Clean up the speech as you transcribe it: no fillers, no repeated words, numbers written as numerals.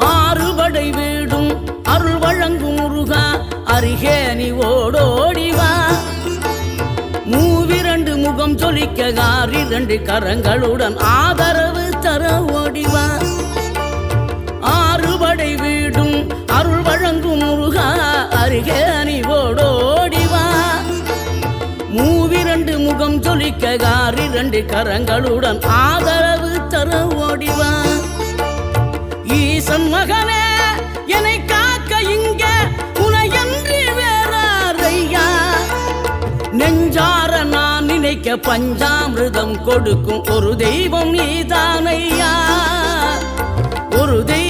ஆறுபடை வீடும் அருள் வழங்கும் முருகா அருகே நீ ஓடோடிவா. மூவிரண்டு முகம் சொலிக்க ஆறிரண்டு கரங்களுடன் ஆதரவு தர ஓடிவா. ஆறுபடை வீடும் அருள் வழங்கும் முருகா அருகே நீ ஓடோடிவா. மூவிரண்டு முகம் சொலிக்க ஆறிரண்டு கரங்களுடன் ஆதரவு தர ஓடிவா. ஈசன் மகனே என்னை காக்க இங்க உனையன்றி வேறாரையா. நெஞ்சார நான் நினைக்க பஞ்சாமிர்தம் கொடுக்கும் ஒரு தெய்வம் நீதானையா. ஒரு தெய்வம்